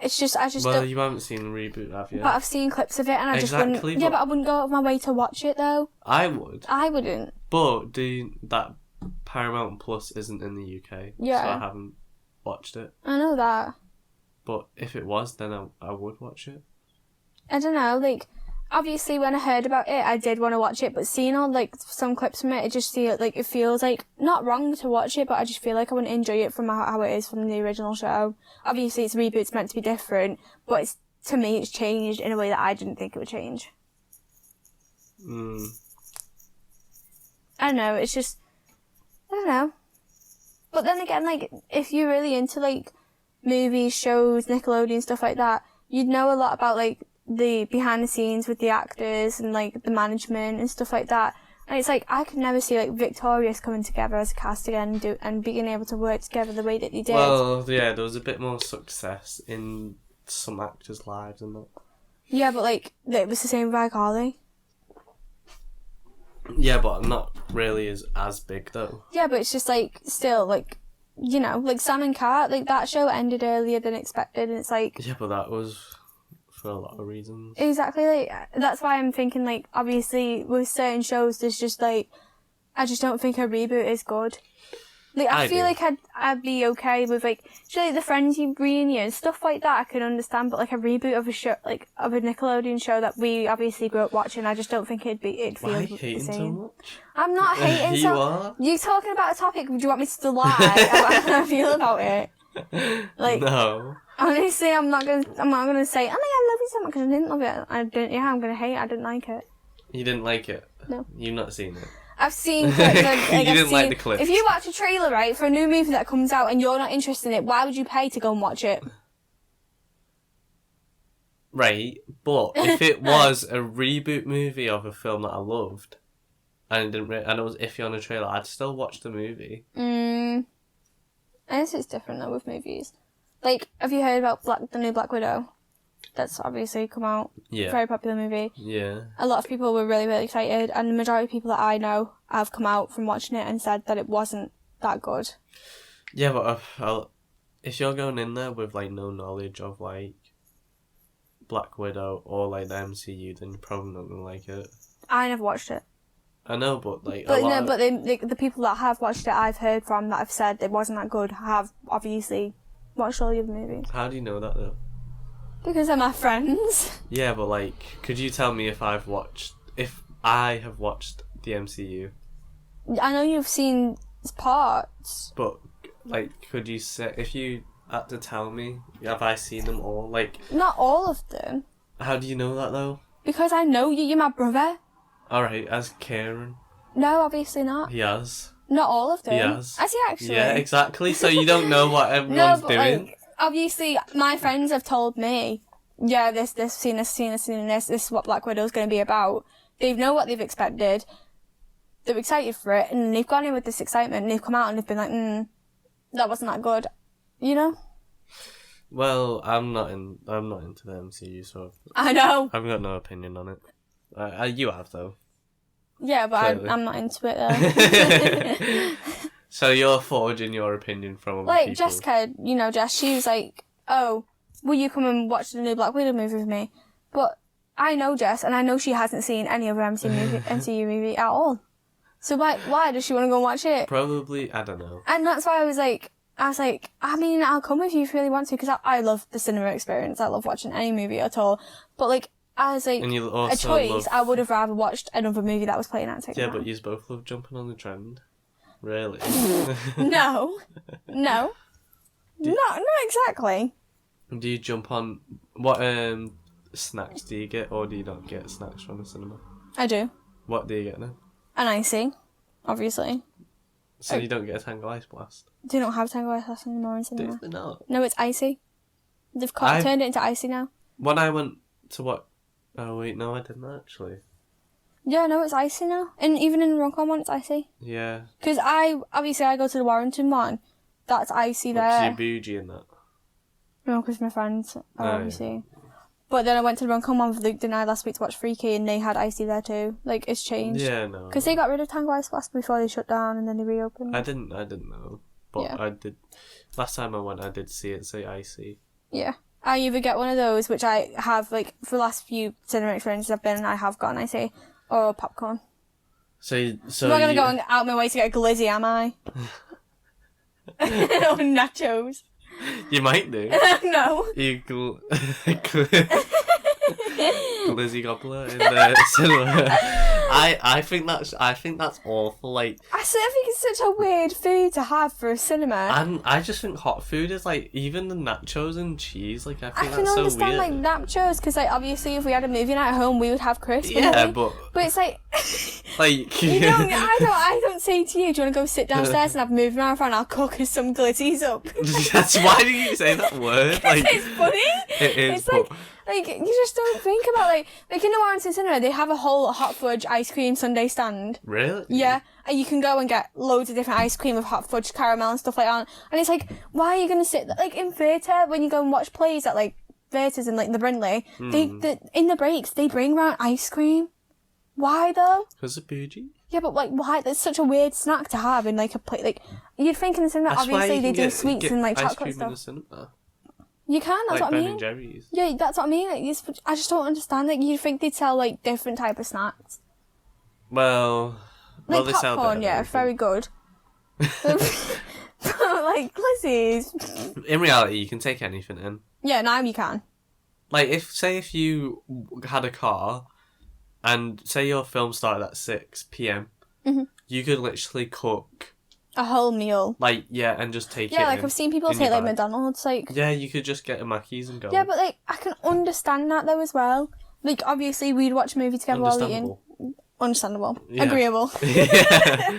It's just I just. Well, you haven't seen the reboot, have you? But I've seen clips of it, and I just wouldn't. Yeah, but I wouldn't go out of my way to watch it though. I would. I wouldn't. But that Paramount Plus isn't in the UK, so I haven't watched it. I know that. But if it was, then I would watch it. I don't know, like, obviously when I heard about it, I did want to watch it, but seeing all, like, some clips from it, it feels, like, not wrong to watch it, but I just feel like I wouldn't enjoy it from how it is from the original show. Obviously it's a reboot, it's meant to be different, but to me it's changed in a way that I didn't think it would change. I don't know, it's just... I don't know. But then again, like, if you're really into, like, movies, shows, Nickelodeon, stuff like that, you'd know a lot about, like, the behind the scenes with the actors and, like, the management and stuff like that. And it's like, I could never see, like, Victorious coming together as a cast again and being able to work together the way that they did. Well, yeah, there was a bit more success in some actors' lives and that. Yeah, but, like, it was the same with iCarly. Yeah, but not really as big, though. Yeah, but it's just, like, still, like, you know, like Sam and Cat, like, that show ended earlier than expected, and it's like... Yeah, but that was for a lot of reasons. Exactly, like, that's why I'm thinking, like, obviously, with certain shows, there's just, like, I just don't think a reboot is good. Like, I feel like I'd be okay with, like, the Friends reunion, stuff like that I can understand, but, like, a reboot of a show, like, of a Nickelodeon show that we obviously grew up watching, I just don't think it'd feel Why are you the hating same. so much? I'm not hating You are? You're talking about a topic, do you want me to lie about how I feel about it? Like, no. Honestly, I'm not gonna say, oh my god, I love it so much, because I didn't love it. I'm gonna hate it, I didn't like it. You didn't like it? No. You've not seen it? I've seen clips of, like, You didn't like the clips. If you watch a trailer, right, for a new movie that comes out and you're not interested in it, why would you pay to go and watch it? Right, but if it was a reboot movie of a film that I loved, and it was iffy on a trailer, I'd still watch the movie. I guess it's different though with movies. Like, have you heard about the new Black Widow? That's obviously come out. Yeah. Very popular movie. Yeah. A lot of people were really, really excited, and the majority of people that I know have come out from watching it and said that it wasn't that good. Yeah, but if you're going in there with, like, no knowledge of, like, Black Widow or, like, the MCU, then you're probably not gonna like it. I never watched it. I know, but, like, the people that have watched it, I've heard from, that have said it wasn't that good, have obviously watched all the other movies. How do you know that, though? Because they're my friends. Yeah, but, like, could you tell me if I have watched the MCU? I know you've seen parts. But, like, could you say, if you had to tell me, have I seen them all? Like, Not all of them. how do you know that, though? Because I know you, you're my brother. Alright, as Kieran. No, obviously not. He has. Not all of them. He has. Has he actually? Yeah, exactly. So you don't know what everyone's but doing. like, obviously, my friends have told me, yeah, this, scene, this is what Black Widow's going to be about. They know what they've expected. They're excited for it, and they've gone in with this excitement, and they've come out and they've been like, that wasn't that good. You know? Well, I'm not into the MCU, so I know. I've got no opinion on it. You have, though. Yeah, but I'm not into it, though. So you're forging your opinion from other Like, people. Jessica, Jess, she was like, oh, will you come and watch the new Black Widow movie with me? But I know Jess, and I know she hasn't seen any other MCU movie at all. So why does she want to go and watch it? Probably, I don't know. And that's why I was like, I mean, I'll come if you really want to, because I love the cinema experience. I love watching any movie at all. But, like, as like And you a also choice, I would have rather watched another movie that was playing at the same Yeah, time. but you both love jumping on the trend. Really? No. Not exactly. Do you jump on... What snacks do you get, or do you not get snacks from the cinema? I do. What do you get then? An icy, obviously. So you don't get a Tango Ice Blast? They don't have Tango Ice Blast anymore in cinema. Do they not? No, it's icy. They've turned it into icy now. When I went to what... Oh wait, no, I didn't actually. Yeah, no, it's icy now. And even in the Runcorn one, it's icy. Yeah. Because I go to the Warrington one. That's icy there. What's your bougie in that? No, because my friends are Oh, obviously. But then I went to the Runcorn one with Luke and I last week to watch Freaky, and they had icy there too. Like, it's changed. Yeah, no. Because they got rid of Tango Ice Blast before they shut down, and then they reopened. I didn't know. But Yeah. I did... Last time I went, I did see it say icy. Yeah. I either get one of those, which I have, like, for the last few cinema experiences I've been in, I have gotten icy, or popcorn. So I'm not going to go out my way to get a glizzy, am I? Or nachos. You might do. No. You glizzy gobbler in the cinema. I think that's awful. Like, I think it's such a weird food to have for a cinema. and I just think hot food is like, even the nachos and cheese. Like, I I think can that's so understand weird. like nachos because like obviously if we had a movie night at home we would have crisps. Yeah, wouldn't we? But it's like like you don't. I don't say to you, do you want to go sit downstairs and have a movie marathon? I'll cook us some glizzies up. That's why do you say that word? Like, It's funny. it is. It's like you just don't think about like in the Warrington Cinema they have a whole hot fudge ice cream sundae stand. Really? Yeah, and you can go and get loads of different ice cream with hot fudge caramel and stuff like that. And it's like, why are you gonna sit like in theatre when you go and watch plays at like theatres in like the Brindley? They in the breaks they bring around ice cream. Why though? Because of bougie. Yeah, but like why? That's such a weird snack to have in like a plate. Like you'd think in the cinema, That's why obviously you they can do sweets and like ice chocolate cream in stuff. the cinema. You can. That's Like what I Ben mean. and Jerry's. Yeah, that's what I mean. Like, I just don't understand. Like, you'd think they'd sell, like, different type of snacks. Well, Like, they sell popcorn, yeah, everything. very good. But, like, glizzies. In reality, you can take anything in. Yeah, now you can. Like, if you had a car, and say your film started at 6 p.m, you could literally cook, A whole meal. like, yeah, and just take it Yeah, like, in I've seen people in take, your like, bag. McDonald's, like... Yeah, you could just get a Mackey's and go. Yeah, but, like, I can understand that, though, as well. Like, obviously, we'd watch a movie together while eating. Understandable. Understandable. Yeah. Agreeable. Yeah.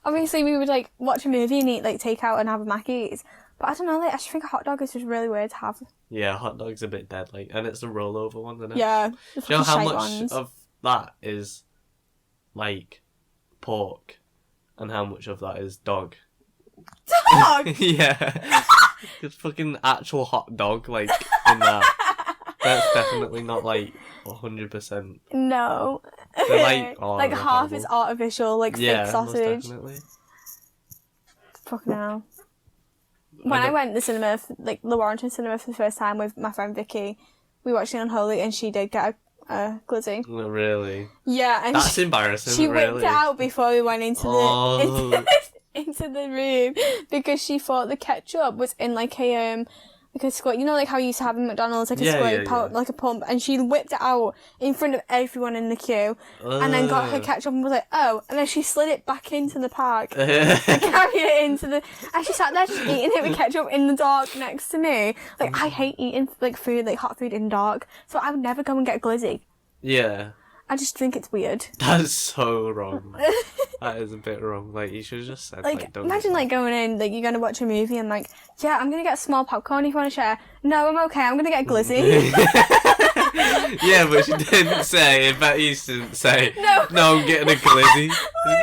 Obviously, we would, like, watch a movie and eat, like, takeout and have a Mackey's. But I don't know, like, I just think a hot dog is just really weird to have. Yeah, hot dog's a bit deadly. And it's the rollover one, isn't it? Yeah. The Do you know how fucking much shite ones. of that is, like, pork? And how much of that is dog? Dog! Yeah. It's fucking actual hot dog, like, in that. That's definitely not, like, 100%. No. They're like, oh, like, they're half horrible. is artificial, like, Yeah, fake most sausage. definitely. Fucking hell. When I went to the cinema, like the Warrington cinema for the first time with my friend Vicky, we watched it on Holy and she did get a glizzy. No, really? Yeah, and That's embarrassing, she whipped really. it out before we went into Oh. into the room because she thought the ketchup was in like a squirt. You know, like how you used to have in McDonald's, like a squirt, like a pump, and she whipped it out in front of everyone in the queue, and then got her ketchup and was like, oh, and then she slid it back into the park and carried it into the. And she sat there just eating it with ketchup in the dark next to me. Like, I hate eating like food, like hot food in dark, so I would never go and get a glizzy. Yeah. I just think it's weird. That's so wrong. That is a bit wrong. Like, you should have just said, Like, don't imagine, like, going in, like, you're going to watch a movie and, like, yeah, I'm going to get a small popcorn if you want to share. No, I'm okay, I'm going to get a glizzy. Yeah, but she didn't say, I bet you didn't say, No. no, I'm getting a glizzy.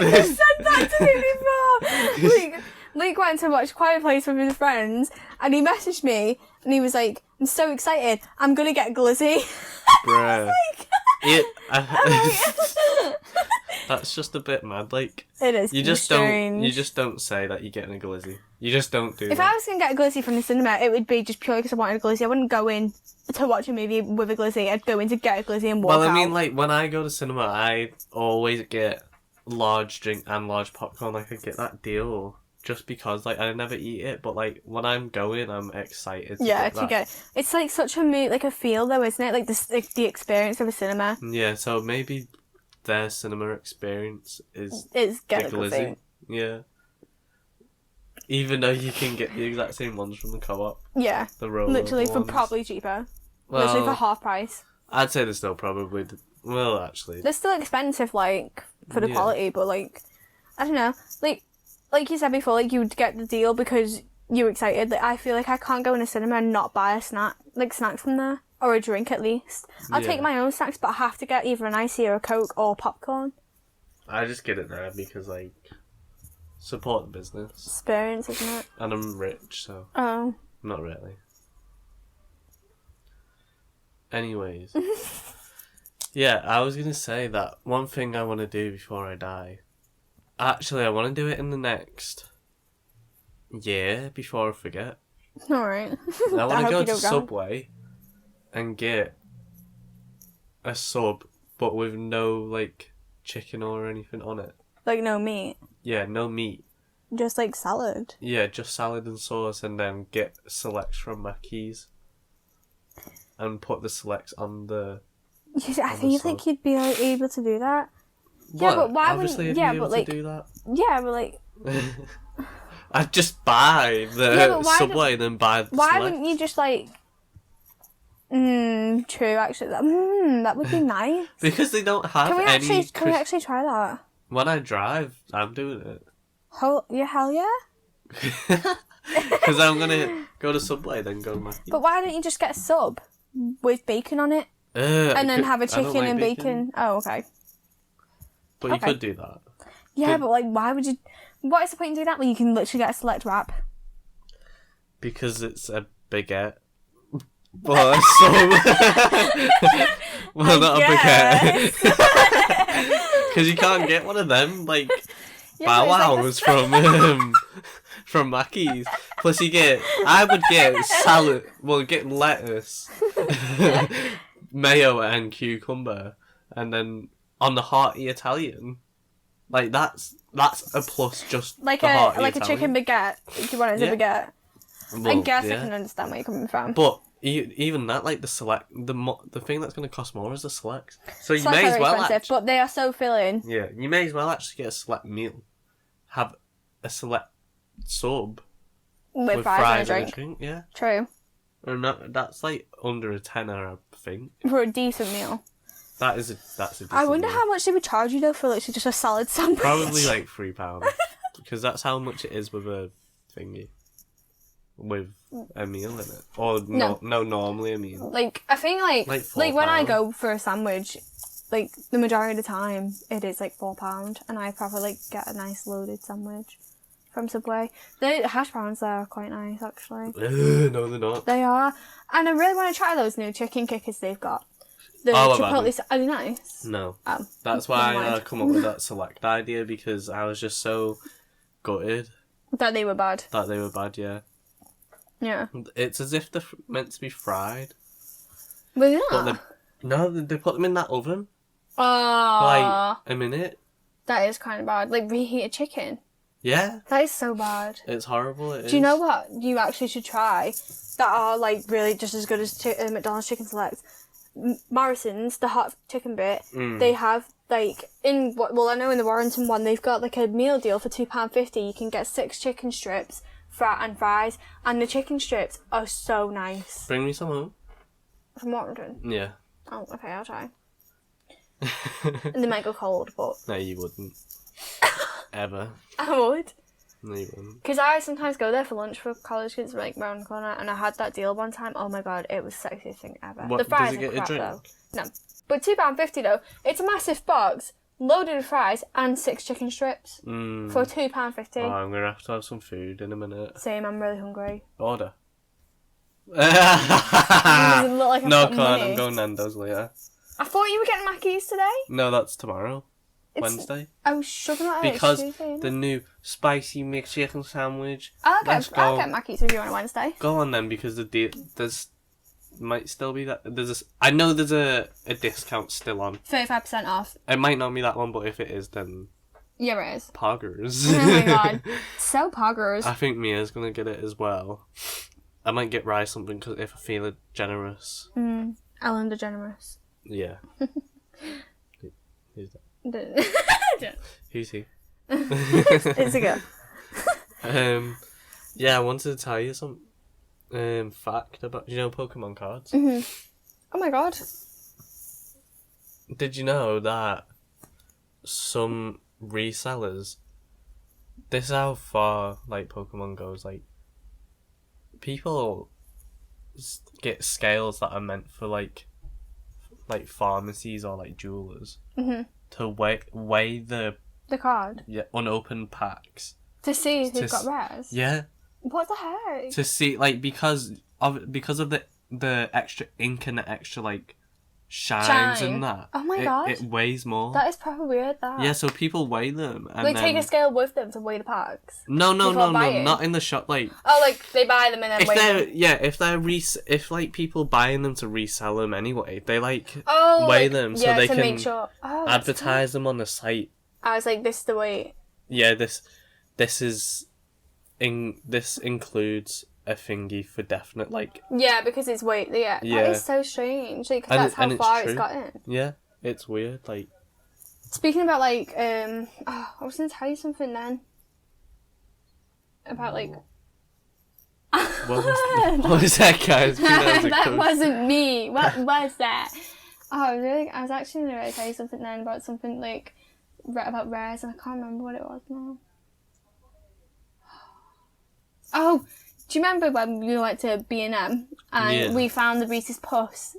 You just said that to me before. Luke went to watch Quiet Place with his friends, and he messaged me, and he was like, I'm so excited, I'm going to get a glizzy. Bruh. That's just a bit mad. Like, It is you just strange. don't say that you're getting a glizzy. You just don't do If that. I was going to get a glizzy from the cinema, it would be just purely because I wanted a glizzy. I wouldn't go in to watch a movie with a glizzy. I'd go in to get a glizzy and walk out. Well, I mean, like, when I go to cinema, I always get large drink and large popcorn. Like, I get that deal just because, like, I never eat it. But, like, when I'm going, I'm excited to yeah, get to that. get it's like such a mood, like a feel though, isn't it? Like the experience of a cinema. Yeah, so maybe their cinema experience is It's the get a glizzy. glizzy. Yeah. Even though you can get the exact same ones from the co-op. Yeah, The roll literally for ones. probably cheaper. Well, Literally for half price. I'd say they're still probably... Well, actually... They're still expensive, like for the Yeah. quality, but like I don't know, like you said before, like you would get the deal because you're excited. Like I feel like I can't go in a cinema and not buy a snack, like snacks from there or a drink at least. I'll take my own snacks, but I have to get either an icy or a Coke or popcorn. I just get it there because, like, support the business. Experience, isn't it? And I'm rich, so... Oh. Not really. Anyways. Yeah, I was going to say that one thing I want to do before I die... Actually, I want to do it in the next year before I forget. Alright. I want to go to Subway and get a sub, but with no, like, chicken or anything on it. Like no meat. Yeah, no meat. Just like salad. Yeah, just salad and sauce, and then get selects from Mackey's. And put the selects on the... I feel like you'd be like, able to do that. What? Yeah, but why Obviously, wouldn't... I'd Yeah, be able but like... to do that. Yeah, but like... I'd just buy the Yeah, but why Subway and then buy the Why select. wouldn't you just like... true, actually. That would be nice. Because they don't have Can we any... actually try that? When I drive, I'm doing it. Hell yeah? Because I'm going to go to Subway, then go to Mackey's. But why don't you just get a sub with bacon on it? And then have a chicken and bacon? Oh, okay. But you Okay. could do that. Yeah, but like, why would you... What is the point in doing that when you can literally get a select wrap? Because it's a baguette. Well, a sub. Well, not a baguette. Because you can't get one of them, like, Bow Wows from Mackey's. Plus I would get salad, get lettuce, mayo and cucumber, and then on the hearty Italian, like that's a plus just like the hearty a Italian. chicken baguette. If you want it as a baguette. I Well, guess I yeah. can understand where you're coming from. But even that, like the select, the thing that's going to cost more is the select. So you Selects may are as well expensive, but they are so filling. yeah, you may as well actually get a select meal, have a select sub With fries and a drink. yeah. True. Or not, that's like under a tenner, I think. For a decent meal. That's a decent I wonder meal. how much they would charge you though for literally just a salad sandwich. Probably like £3 because that's how much it is with a thingy. With a meal in it, or no, normally a meal. Like I think like when I £4. go for a sandwich, like the majority of the time it is like £4, and I probably like get a nice loaded sandwich from Subway. The hash browns there are quite nice actually. No, they're not. They are, and I really want to try those new chicken kickers they've got. The I've chipotle. Are they nice? No. Oh, That's why never I mind. come up with that select idea because I was just so gutted That they were bad. that they were bad. Yeah. Yeah. It's as if they're meant to be fried. But yeah. But they put them in that oven for Oh, like a minute. that is kind of bad. Like reheated chicken. Yeah. That is so bad. It's horrible. It is. Do you know what you actually should try that are like really just as good as McDonald's Chicken Select? Morrison's, the hot chicken bit, they have like I know in the Warrington one they've got like a meal deal for £2.50. You can get 6 chicken strips, and fries, and the chicken strips are so nice. Bring me some home. From Warrington? Yeah. Oh, okay, I'll try. And they might go cold, but No, you wouldn't. Ever. I would. No, you wouldn't. Because I sometimes go there for lunch for college kids, like round the corner, and I had that deal one time. Oh my god, it was the sexiest thing ever. What, The fries does it are get crap a drink? though. No, but £2.50 though. It's a massive box, loaded with fries and 6 chicken strips for £2.50. Oh, I'm gonna have some food in a minute. Same, I'm really hungry. Order. Doesn't look like I've No, got come on, money. I'm going Nando's later. I thought you were getting Mackey's today. No, that's tomorrow. It's- Wednesday. Oh, sugar nut. Because it's Tuesday, isn't the it? new spicy McChicken sandwich. I'll Let's get go. Mackey's with you on a Wednesday. Go on then, because there's might still be that I know there's a discount still on. 35% off. It might not be that one, but if it is, then Yeah, it is. poggers. Oh my god. So poggers. I think Mia's gonna get it as well. I might get Rye something cause if I feel generous. Ellen DeGeneres. Yeah. Who's that? Who's he? It's a girl. Yeah, I wanted to tell you some fact about Pokemon cards. Oh my god. Did you know that some resellers, this is how far like Pokemon goes, like people get scales that are meant for like pharmacies or like jewelers to weigh the The card. unopened packs. To see if they've To got rares. Yeah, What the heck? to see like because of the extra ink and the extra like shines Shine. and that. Oh my god. It weighs more. That is probably weird, that. Yeah, so people weigh them and Like, then... take a scale with them to weigh the packs. No, before buying. not in the shop. Like Oh, like, they buy them and then if weigh they're them. if like people buying them to resell them anyway, they like Oh, weigh like, them so yeah, they to can make sure. Oh, that's advertise them on the site. cool. I was like, this is the weight. Yeah, this includes a thingy for definite, like, Yeah, because it's weight. Yeah. Yeah. That is so strange. Like, 'cause And that's how it's far true. it's gotten. yeah, it's weird. Like, Speaking about, like, I was going to tell you something then. About, like... what was that, guys? That wasn't me. What was that? Oh, I was actually going to tell you something then about something, like, about rares, and I can't remember what it was now. Oh, do you remember when we went to B&M and Yeah. we found the Reese's Puffs?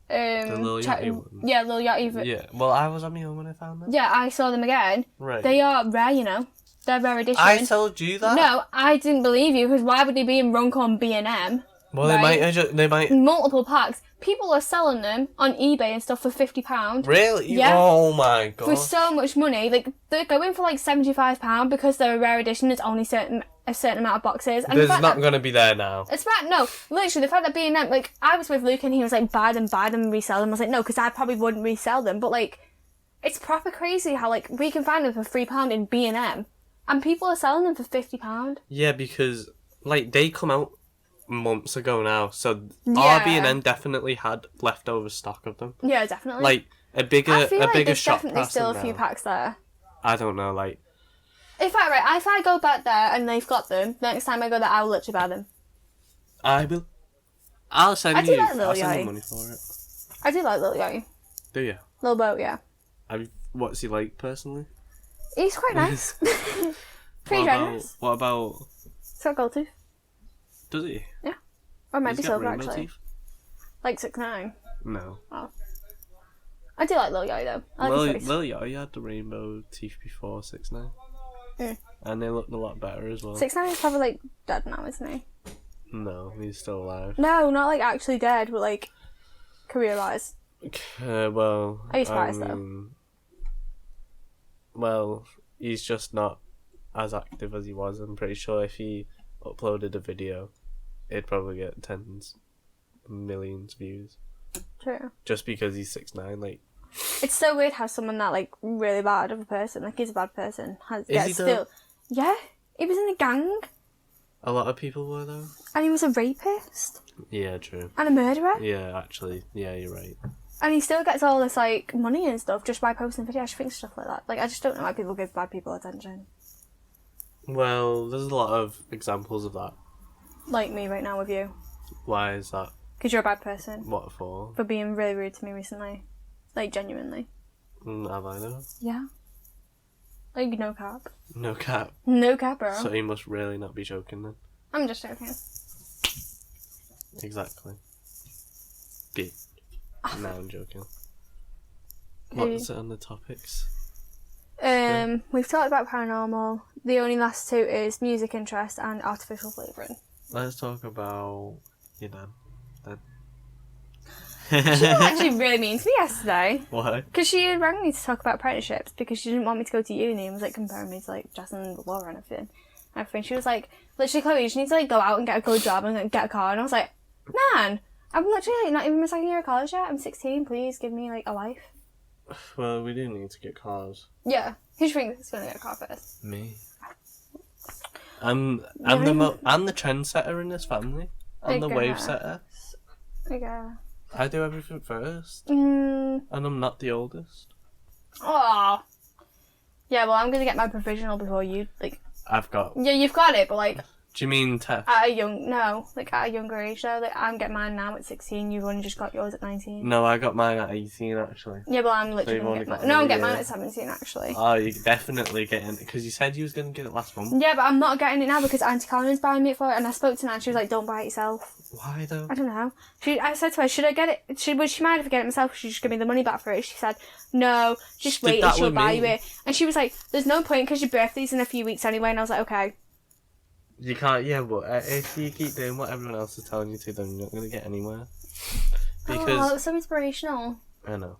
The Lil Yachty one. Yeah, Lil Yachty. Yeah, well, I was on my own when I found them. Yeah, I saw them again. Right. They are rare, you know. They're rare edition. I told you that. No, I didn't believe you, because why would they be in Runcorn B&M? Well, right? they might. Multiple packs. People are selling them on eBay and stuff for £50. Really? Yeah. Oh my god. For so much money. Like, they're going for like £75 because they're a rare edition. It's only a certain amount of boxes. And There's the fact not that- going to be there now. It's fact, no, literally, the fact that B&M, like, I was with Luke and he was like, buy them and resell them. I was like, no, because I probably wouldn't resell them. But, like, it's proper crazy how, like, we can find them for £3 in B&M and people are selling them for £50. Yeah, because, like, they come out months ago now, so Yeah. RB&M definitely had leftover stock of them. Yeah, definitely. Like, a bigger I feel like bigger there's shop definitely past still a them few now. packs there. I don't know, like... If I go back there and they've got them, next time I go there, I will literally buy them. I'll send I do you like Lil I'll send Yachty. you money for it. I do like Lil Yachty. Do you? Little boat, yeah. What's he like personally? He's quite nice. Pretty generous. What about? He's got gold tooth. Does he? Yeah. Or it might be He's got silver, rainbow actually. teeth? Like 6'9". No. Oh. I do like Lil Yachty, though. I like his face. Lil Yachty had the rainbow teeth before 6ix9ine. Mm. And they looked a lot better as well. 6ix9ine is probably, like, dead now, isn't he? No, he's still alive. No, not, like, actually dead, but, like, career-wise. Well... Are you surprised, though? Well, he's just not as active as he was. I'm pretty sure if he uploaded a video, it'd probably get tens of millions of views. True. Just because he's 6ix9ine, like... It's so weird how someone that, like, really bad of a person, like, he's a bad person, Is he still... Yeah, he was in a gang. A lot of people were, though. And he was a rapist. Yeah, true. And a murderer. Yeah, actually. Yeah, you're right. And he still gets all this, like, money and stuff just by posting videos. I just think stuff like that. Like, I just don't know why people give bad people attention. Well, there's a lot of examples of that. Like me right now with you. Why is that? Because you're a bad person. What for? For being really rude to me recently. Like, genuinely. Have I though? Yeah. Like, no cap. No cap. No cap, bro. So you must really not be joking then. I'm just joking. Exactly. Good. No, I'm joking. What's it on the topics? We've talked about paranormal. The only last two is music interest and artificial flavouring. Let's talk about your nan. She was actually really mean to me yesterday. Why? Because she had rang me to talk about apprenticeships because she didn't want me to go to uni and was like comparing me to like Jasmine and Laura and everything. She was like, literally, Chloe, you just need to like go out and get a good job and like, get a car. And I was like, man, I'm literally like not even in my second year of college yet. I'm 16. Please give me like a life. Well, we do need to get cars. Yeah. Who do you think is going to get a car first? Me. I'm the trendsetter in this family. I'm the wave setter. I do everything first. And I'm not the oldest. Oh. Yeah, well, I'm going to get my provisional before you, like... I've got... Yeah, you've got it, but, like... Do you mean Tef? At a younger age, though. Like, I'm getting mine now at 16. You've only just got yours at 19. No, I got mine at 18, actually. Yeah, but I'm literally going to get mine... No, I'm getting mine at 17, actually. Oh, you're definitely getting it, because you said you was going to get it last month. Yeah, but I'm not getting it now because Auntie Colin's buying me it for it, and I spoke to her and she was like, don't buy it yourself. Why, though? I don't know. I said to her, should I get it? Would she mind if I get it myself? She'd just give me the money back for it. She said, no, just wait and she'll buy you it. And she was like, there's no point because your birthday's in a few weeks anyway. And I was like, okay. You can't, yeah, but if you keep doing what everyone else is telling you to, then you're not going to get anywhere. Because... Oh, that's so inspirational. I know.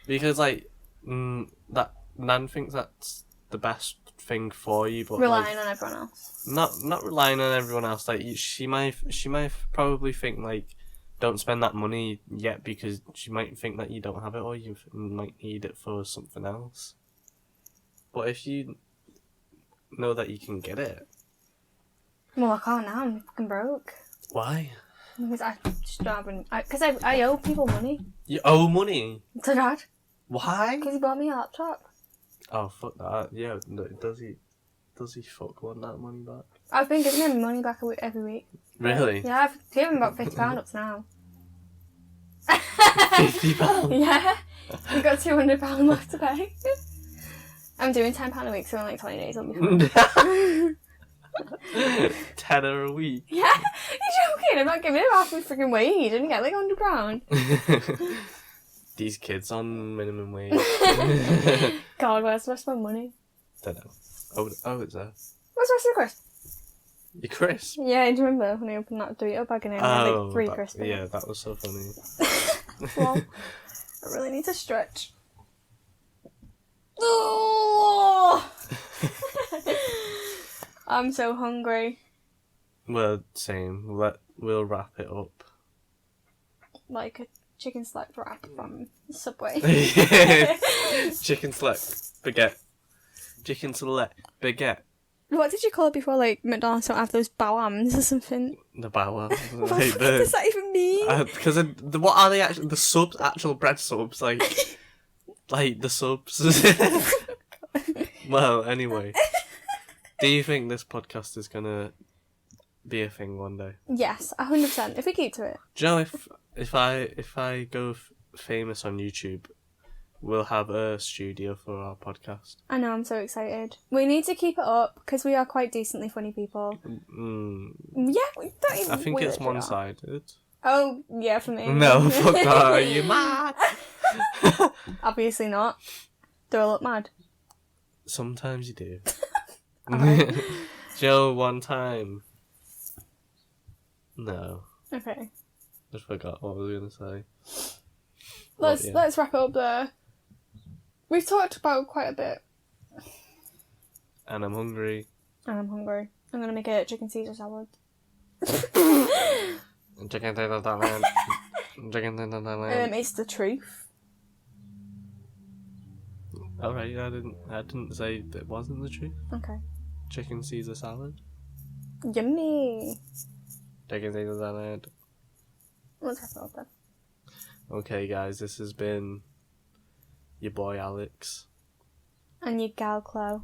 Because, like, that Nan thinks that's the best thing for you, but relying on everyone else. Not relying on everyone else. Like, she might probably think, like, don't spend that money yet because she might think that you don't have it or you might need it for something else. But if you know that you can get it... Well, I can't now. I'm fucking broke. Why? Because I just don't have any... Because I owe people money. You owe money? To Dad. Why? Because he bought me a laptop. Oh, fuck that. Yeah, does he fuck want that money back? I've been giving him money back every week. Really? Yeah, I've given him about £50 up to now. £50? Yeah. We've got £200 left to pay. I'm doing £10 a week, so in like 20 days I'll be fine. £10 a week? Yeah, you're joking. I'm not giving him half my freaking wage. I didn't get like £100. These kids on minimum wage. God, where's the rest of my money? Don't know. Oh, it's there. Where's the rest of the crisp? Your crisp? Yeah, do you remember when I opened that Dorito bag and I had like 3 crisps? Yeah, that was so funny. Well, I really need to stretch. Oh! I'm so hungry. Well, same. We'll wrap it up. Like a chicken select wrap from Subway. Chicken select baguette. Chicken select baguette. What did you call it before? Like McDonald's don't have those bawams or something. The bawa. What does that even mean? Because what are they actually? The subs, actual bread subs, like the subs. Well, anyway, do you think this podcast is gonna be a thing one day? Yes, 100%. If we keep to it. Do you know if I go famous on YouTube, we'll have a studio for our podcast. I know, I'm so excited. We need to keep it up because we are quite decently funny people. Yeah, we don't even. I think it's one-sided. Oh, yeah, for me. No, fuck that. Are you mad? Obviously not. Do I look mad? Sometimes you do. Alright. Joe, one time. No. Okay. I forgot what I was going to say. Let's wrap it up there. We've talked about quite a bit. And I'm hungry. And I'm hungry. I'm going to make a chicken Caesar salad. Chicken Caesar salad. Chicken Caesar salad. It's the truth. Alright, I didn't say that wasn't the truth. Okay. Chicken Caesar salad. Yummy. Chicken Caesar salad. Let's wrap it up then. Okay, guys, this has been your boy Alex. And your gal Chloe.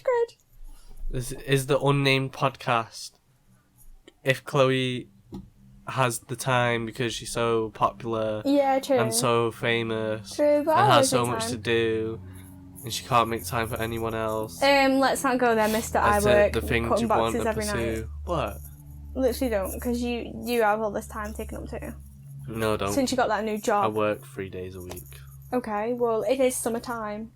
Great. This is the Unnamed podcast. If Chloe has the time because she's so popular Yeah, true. and so famous True, but and I has so always make much time. to do and she can't make time for anyone else. Let's not go there, Mr. I That's work the things cutting you want boxes to every night. pursue. What? Literally don't, because you have all this time taken up too. No, don't. Since you got that new I job. work 3 days a week. Okay, well, it is summertime.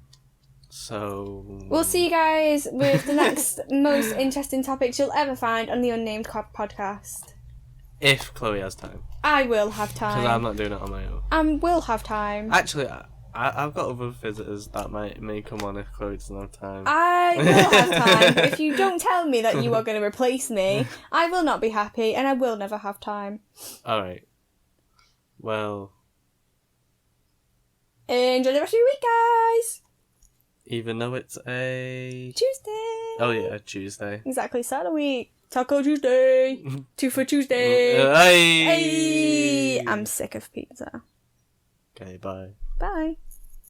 So... We'll see you guys with the next most interesting topics you'll ever find on the Unnamed podcast. If Chloe has time. I will have time. Because I'm not doing it on my own. Will have time. Actually, I've got other visitors that may come on if Chloe doesn't have time. I will have time, but if you don't tell me that you are going to replace me, I will not be happy and I will never have time. Alright. Well... Enjoy the rest of your week, guys! Even though it's a... Tuesday! Oh yeah, Tuesday. Exactly, start of the week. Taco Tuesday! 2 for Tuesday! Hey! Hey! I'm sick of pizza. Okay, bye. Bye.